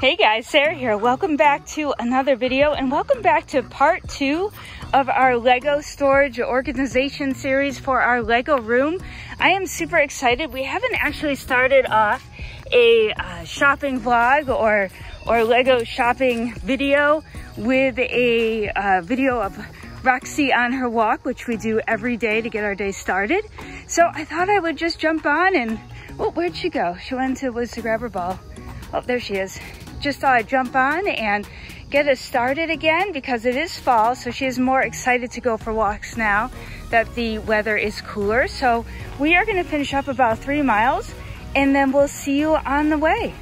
Hey guys, Sarah here. Welcome back to another video and welcome back to part 2 of our Lego storage organization series for our Lego room. I am super excited. We haven't actually started off a shopping vlog or Lego shopping video with a video of Roxy on her walk, which we do every day to get our day started. So I thought I would just jump on and, oh, where'd she go? She went to Liz to grab her ball. Oh, there she is. Just thought I'd jump on and get us started again because it is fall, so she is more excited to go for walks now that the weather is cooler. So we are gonna finish up about 3 miles and then we'll see you on the way.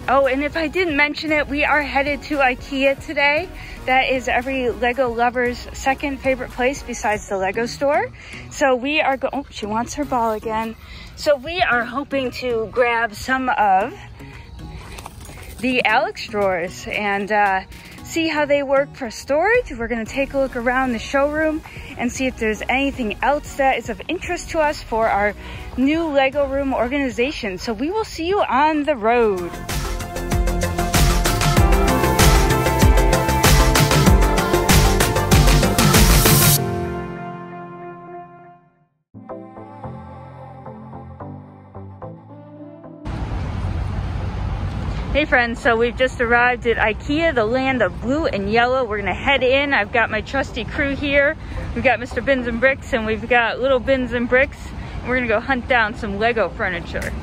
Oh, and if I didn't mention it, we are headed to IKEA today. That is every Lego lover's second favorite place besides the Lego store. So we are oh, she wants her ball again. So we are hoping to grab some of the Alex drawers and see how they work for storage. We're gonna take a look around the showroom and see if there's anything else that is of interest to us for our new Lego room organization. So we will see you on the road. Hey friends, so we've just arrived at IKEA, the land of blue and yellow. We're gonna head in. I've got my trusty crew here. We've got Mr. Bins and Bricks and we've got little Bins and Bricks. We're gonna go hunt down some Lego furniture.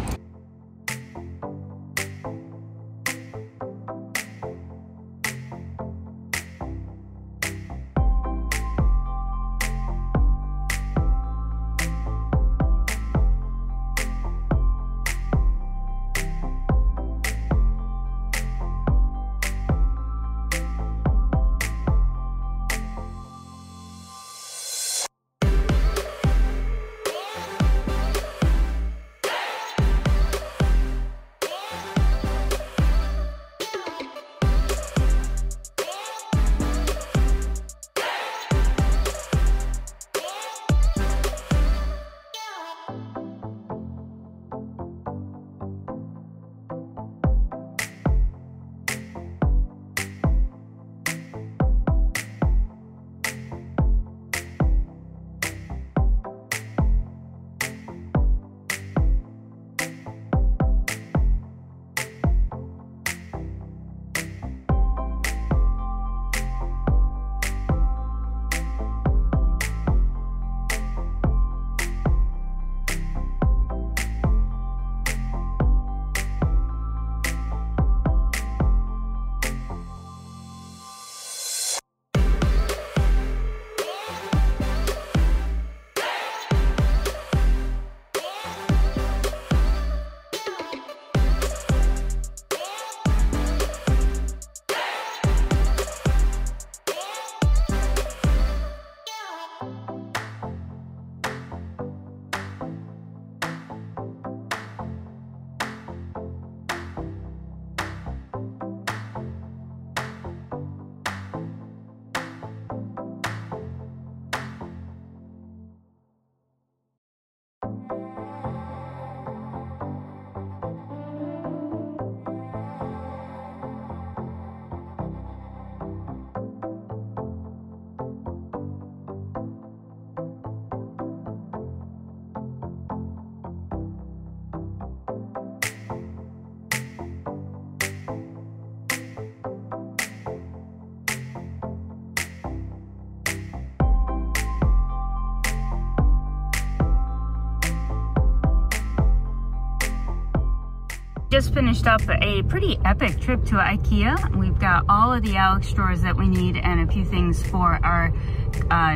Just finished up a pretty epic trip to IKEA. We've got all of the Alex drawers that we need and a few things for our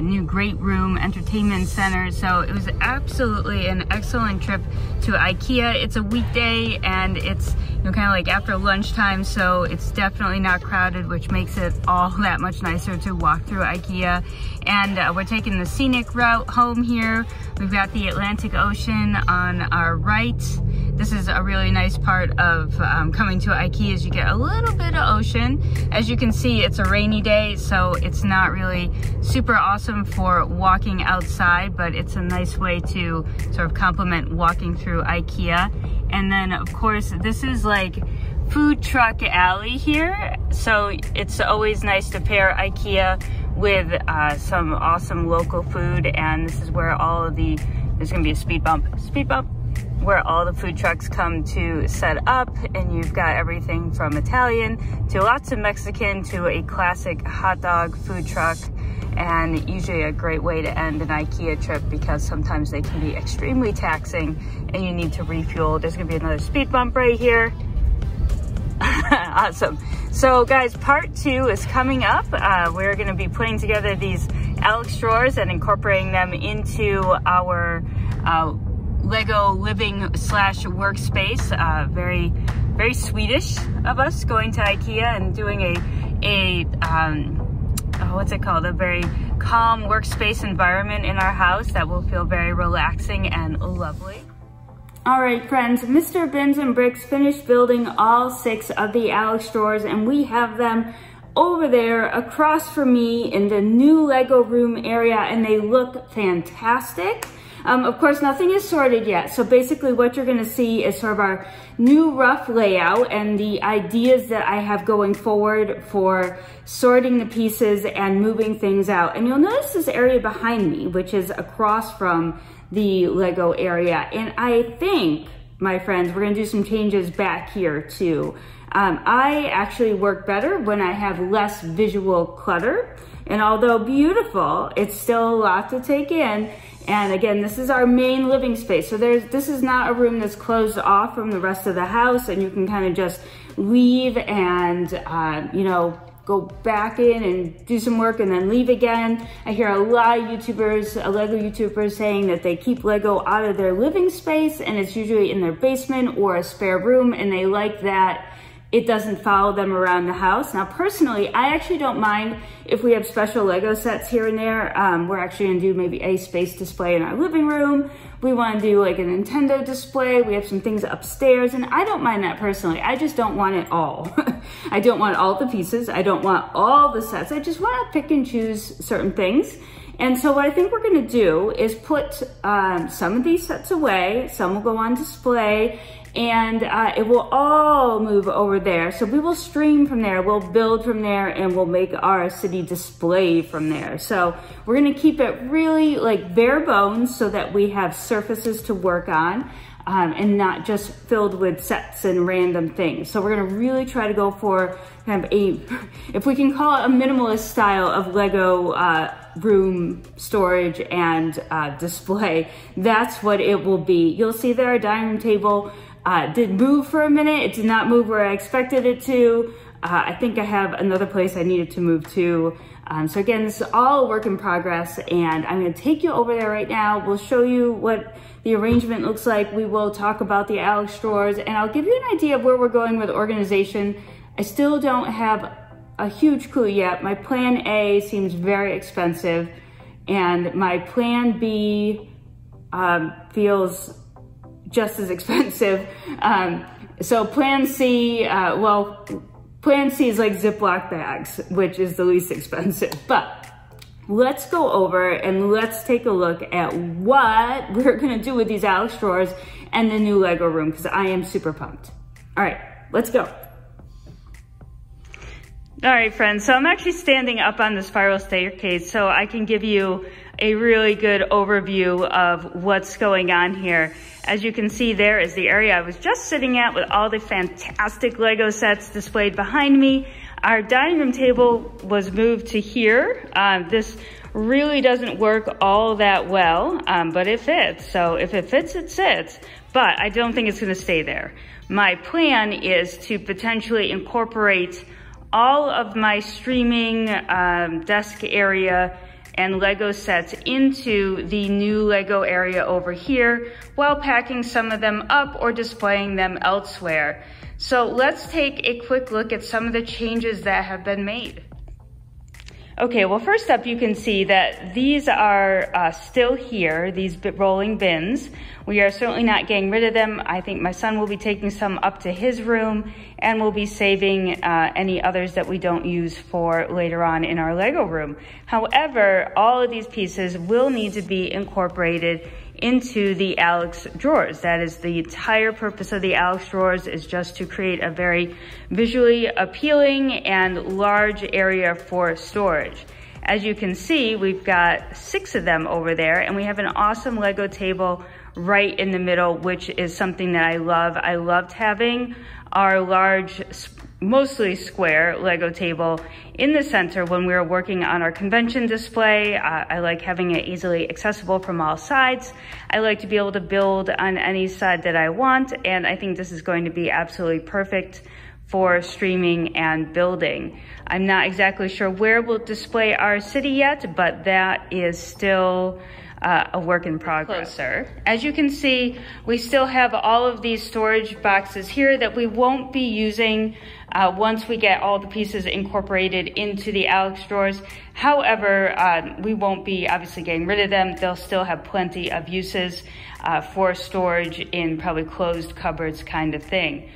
new great room entertainment center. So it was absolutely an excellent trip to IKEA. It's a weekday and it's kind of like after lunchtime, so it's definitely not crowded, which makes it all that much nicer to walk through IKEA. And we're taking the scenic route home here. We've got the Atlantic Ocean on our right. This is a really nice part of coming to IKEA is you get a little bit of ocean. As you can see, it's a rainy day, so it's not really super awesome for walking outside, but it's a nice way to sort of complement walking through IKEA. And then of course, this is like food truck alley here. So it's always nice to pair IKEA with some awesome local food. And this is where all of the, there's gonna be a speed bump, where all the food trucks come to set up, and you've got everything from Italian to lots of Mexican to a classic hot dog food truck, and usually a great way to end an IKEA trip because sometimes they can be extremely taxing and you need to refuel. There's gonna be another speed bump right here. Awesome. So guys, part 2 is coming up. We're gonna be putting together these Alex drawers and incorporating them into our Lego living slash workspace. Very Swedish of us going to IKEA and doing what's it called? A very calm workspace environment in our house that will feel very relaxing and lovely. All right, friends, Mr. Bins and Bricks finished building all 6 of the Alex drawers, and we have them over there across from me in the new Lego room area, and they look fantastic. Of course, nothing is sorted yet. So basically what you're gonna see is sort of our new rough layout and the ideas that I have going forward for sorting the pieces and moving things out. And you'll notice this area behind me, which is across from the Lego area. And I think, my friends, we're gonna do some changes back here too. I actually work better when I have less visual clutter. And although beautiful, it's still a lot to take in. And again, this is our main living space. So this is not a room that's closed off from the rest of the house, and you can kind of just leave and, you know, go back in and do some work and then leave again. I hear a lot of YouTubers, Lego YouTubers saying that they keep Lego out of their living space and it's usually in their basement or a spare room, and they like that it doesn't follow them around the house. Now, personally, I actually don't mind if we have special Lego sets here and there. We're actually gonna do maybe a space display in our living room. We wanna do like a Nintendo display. We have some things upstairs, and I don't mind that personally. I just don't want it all. I don't want all the pieces. I don't want all the sets. I just wanna pick and choose certain things. And so what I think we're gonna do is put some of these sets away. Some will go on display, and it will all move over there. So we will stream from there, we'll build from there, and we'll make our city display from there. So we're gonna keep it really like bare bones so that we have surfaces to work on, and not just filled with sets and random things. So we're gonna really try to go for kind of a, if we can call it a minimalist style of Lego room storage and display, that's what it will be. You'll see that our dining room table did move for a minute. It did not move where I expected it to. I think I have another place I needed to move to. So again, this is all a work in progress, and I'm gonna take you over there right now. We'll show you what the arrangement looks like. We will talk about the Alex drawers, and I'll give you an idea of where we're going with organization. I still don't have a huge clue yet. My plan A seems very expensive, and my plan B feels just as expensive. So plan C, well, plan C is like Ziploc bags, which is the least expensive. But let's go over and let's take a look at what we're gonna do with these Alex drawers and the new Lego room, because I am super pumped. All right, let's go. All right, friends, so I'm actually standing up on the spiral staircase so I can give you a really good overview of what's going on here. As you can see, there is the area I was just sitting at with all the fantastic Lego sets displayed behind me. Our dining room table was moved to here. This really doesn't work all that well, but it fits. So if it fits, it sits, but I don't think it's gonna stay there. My plan is to potentially incorporate all of my streaming desk area and Lego sets into the new Lego area over here while packing some of them up or displaying them elsewhere. So let's take a quick look at some of the changes that have been made. Okay, well, first up, you can see that these are still here, these rolling bins. We are certainly not getting rid of them. I think my son will be taking some up to his room, and we'll be saving any others that we don't use for later on in our Lego room. However, all of these pieces will need to be incorporated into the Alex drawers. That is the entire purpose of the Alex drawers, is just to create a very visually appealing and large area for storage. As you can see, we've got 6 of them over there, and we have an awesome Lego table right in the middle, which is something that I love. I loved having our large, mostly square Lego table in the center when we were working on our convention display. I like having it easily accessible from all sides. I like to be able to build on any side that I want, and I think this is going to be absolutely perfect for streaming and building. I'm not exactly sure where we'll display our city yet, but that is still a work in progress. As you can see, we still have all of these storage boxes here that we won't be using once we get all the pieces incorporated into the Alex drawers. However, we won't be obviously getting rid of them. They'll still have plenty of uses for storage in probably closed cupboards kind of thing.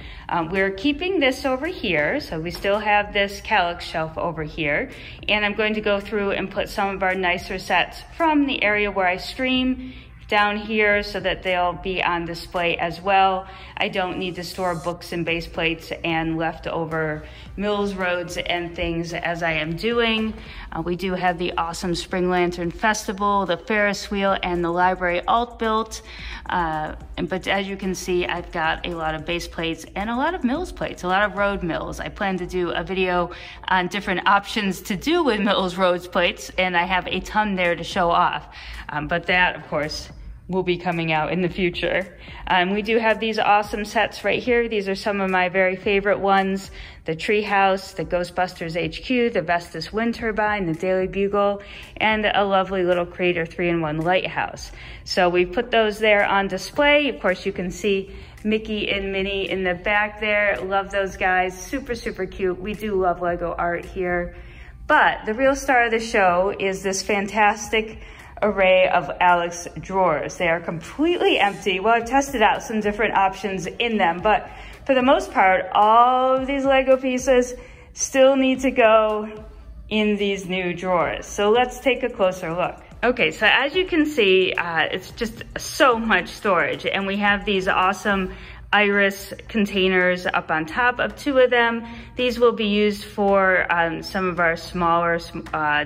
We're keeping this over here, so we still have this Calyx shelf over here, and I'm going to go through and put some of our nicer sets from the area where I stream down here so that they'll be on display as well. I don't need to store books and base plates and leftover Mills roads and things as I am doing. We do have the awesome Spring Lantern Festival, the Ferris wheel, and the library alt built. But as you can see, I've got a lot of base plates and a lot of Mills plates, a lot of road Mills. I plan to do a video on different options to do with Mills roads plates, and I have a ton there to show off. But that, of course, will be coming out in the future. We do have these awesome sets right here. These are some of my very favorite ones: the Treehouse, the Ghostbusters HQ, the Vestas Wind Turbine, the Daily Bugle, and a lovely little Creator 3-in-1 lighthouse. So we put those there on display. Of course, you can see Mickey and Minnie in the back there. Love those guys, super, super cute. We do love Lego art here. But the real star of the show is this fantastic array of Alex drawers. They are completely empty. Well, I've tested out some different options in them, but for the most part, all of these Lego pieces still need to go in these new drawers. So let's take a closer look. Okay, so as you can see, it's just so much storage, and we have these awesome iris containers up on top of 2 of them. These will be used for some of our smaller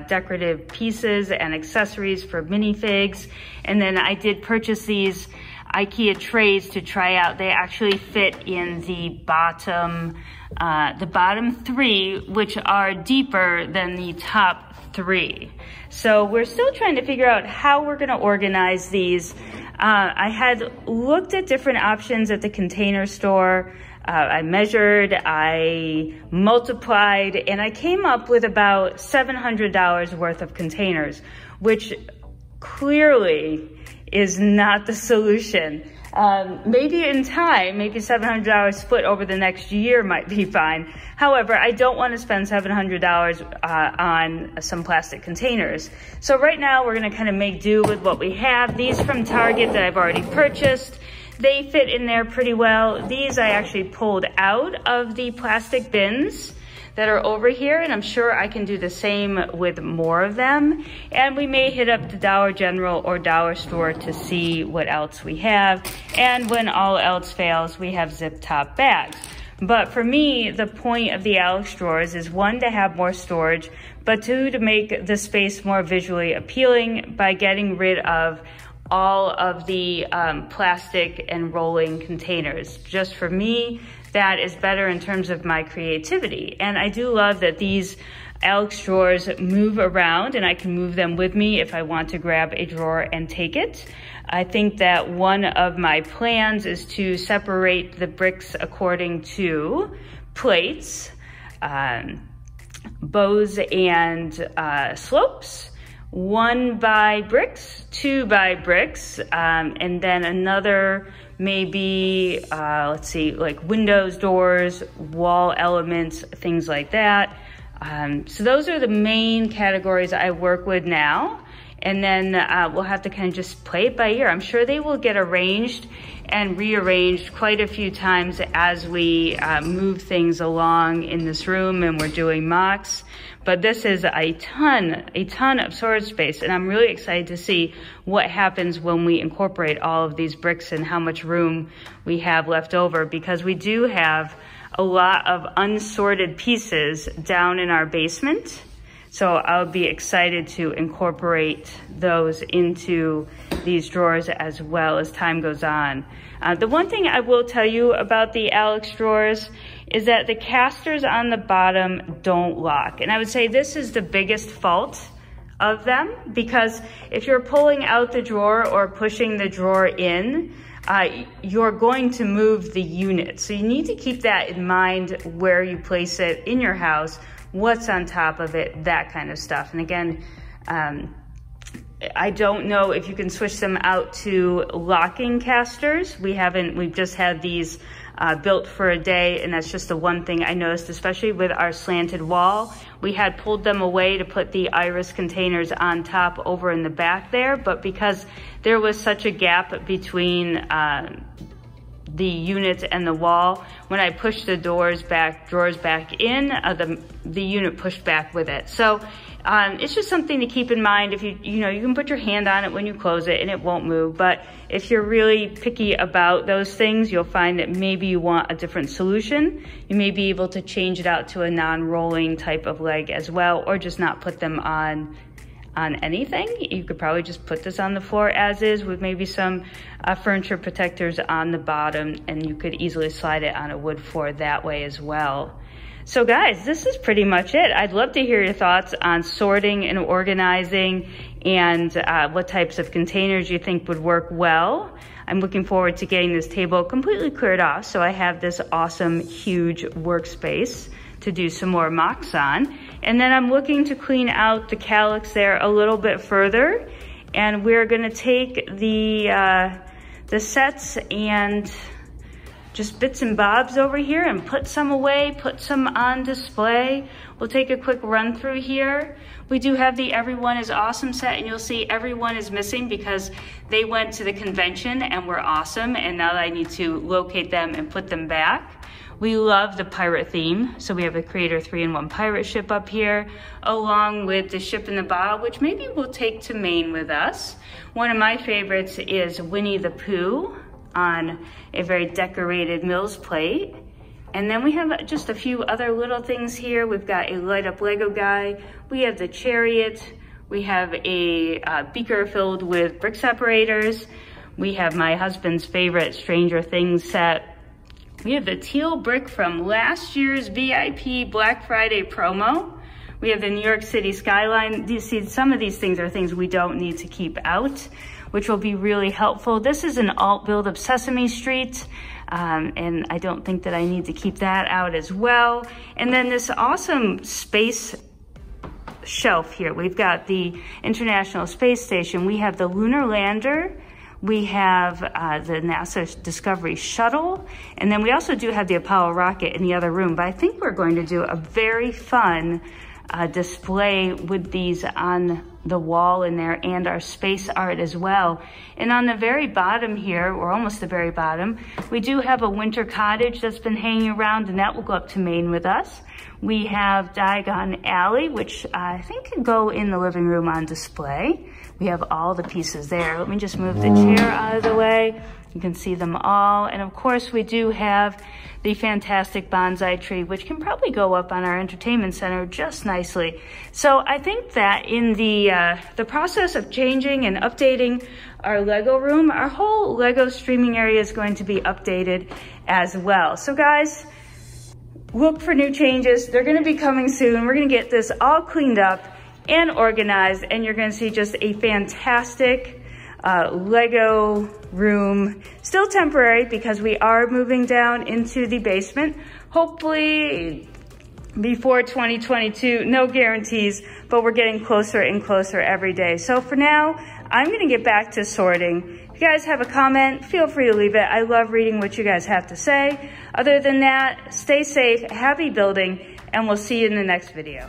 decorative pieces and accessories for minifigs. And then I did purchase these IKEA trays to try out. They actually fit in the bottom 3, which are deeper than the top 3. So we're still trying to figure out how we're gonna organize these. I had looked at different options at the Container Store. I measured, I multiplied, and I came up with about $700 worth of containers, which clearly is not the solution. Maybe in time, maybe $700 split over the next year might be fine. However, I don't want to spend $700 on some plastic containers. So right now we're going to kind of make do with what we have. These from Target that I've already purchased, they fit in there pretty well. These I actually pulled out of the plastic bins that are over here, and I'm sure I can do the same with more of them. And we may hit up the Dollar General or Dollar Store to see what else we have. And when all else fails, we have zip top bags. But for me, the point of the Alex drawers is 1, to have more storage, but 2, to make the space more visually appealing by getting rid of all of the plastic and rolling containers. Just for me, that is better in terms of my creativity. And I do love that these Alex drawers move around, and I can move them with me if I want to grab a drawer and take it. I think that one of my plans is to separate the bricks according to plates, bows and slopes. 1 by bricks, 2 by bricks, and then another maybe, let's see, like windows, doors, wall elements, things like that. So those are the main categories I work with now. And then we'll have to kind of just play it by ear. I'm sure they will get arranged and rearranged quite a few times as we move things along in this room and we're doing mocks. But this is a ton of storage space, and I'm really excited to see what happens when we incorporate all of these bricks and how much room we have left over, because we do have a lot of unsorted pieces down in our basement. So I'll be excited to incorporate those into these drawers as well as time goes on. The one thing I will tell you about the Alex drawers is that the casters on the bottom don't lock. And I would say this is the biggest fault of them, because if you're pulling out the drawer or pushing the drawer in, you're going to move the unit. So you need to keep that in mind where you place it in your house, what's on top of it, that kind of stuff. And again, I don't know if you can switch them out to locking casters. We've just had these built for a day, and that's just the one thing I noticed, especially with our slanted wall. We had pulled them away to put the iris containers on top over in the back there, but because there was such a gap between the unit and the wall, when I pushed the drawers back in, the unit pushed back with it. So it's just something to keep in mind. If you can put your hand on it when you close it and it won't move, but if you're really picky about those things, you'll find that maybe you want a different solution. You may be able to change it out to a non-rolling type of leg as well, or just not put them on anything. You could probably just put this on the floor as is with maybe some furniture protectors on the bottom, and you could easily slide it on a wood floor that way as well. So guys, this is pretty much it. I'd love to hear your thoughts on sorting and organizing, and what types of containers you think would work well. I'm looking forward to getting this table completely cleared off so I have this awesome, huge workspace to do some more mocks on. And then I'm looking to clean out the calyx there a little bit further. And we're gonna take the sets and just bits and bobs over here and put some away, put some on display. We'll take a quick run through here. We do have the Everyone is Awesome set, and you'll see everyone is missing because they went to the convention and were awesome, and now I need to locate them and put them back. We love the pirate theme, so we have a Creator 3-in-1 pirate ship up here, along with the ship in the bottle, which maybe we'll take to Maine with us. One of my favorites is Winnie the Pooh on a very decorated Mills plate. And then we have just a few other little things here. We've got a light up Lego guy. We have the chariot. We have a beaker filled with brick separators. We have my husband's favorite Stranger Things set. We have the teal brick from last year's VIP Black Friday promo. We have the New York City skyline. You see, some of these things are things we don't need to keep out, which will be really helpful. This is an alt build of Sesame Street, and I don't think that I need to keep that out as well. And then this awesome space shelf here. We've got the International Space Station. We have the Lunar Lander. We have the NASA Discovery Shuttle. And then we also do have the Apollo rocket in the other room. But I think we're going to do a very fun display with these on the wall in there, and our space art as well. And on the very bottom here, or almost the very bottom, we do have a winter cottage that's been hanging around, and that will go up to Maine with us. We have Diagon Alley, which I think can go in the living room on display. We have all the pieces there. Let me just move the chair out of the way. You can see them all. And of course, we do have the fantastic bonsai tree, which can probably go up on our entertainment center just nicely. So I think that in the process of changing and updating our Lego room, our whole Lego streaming area is going to be updated as well. So guys, look for new changes. They're gonna be coming soon. We're gonna get this all cleaned up and organized, and you're gonna see just a fantastic Lego room, still temporary because we are moving down into the basement. Hopefully before 2022, no guarantees, but we're getting closer and closer every day. So for now, I'm gonna get back to sorting. If you guys have a comment, feel free to leave it. I love reading what you guys have to say. Other than that, stay safe, happy building, and we'll see you in the next video.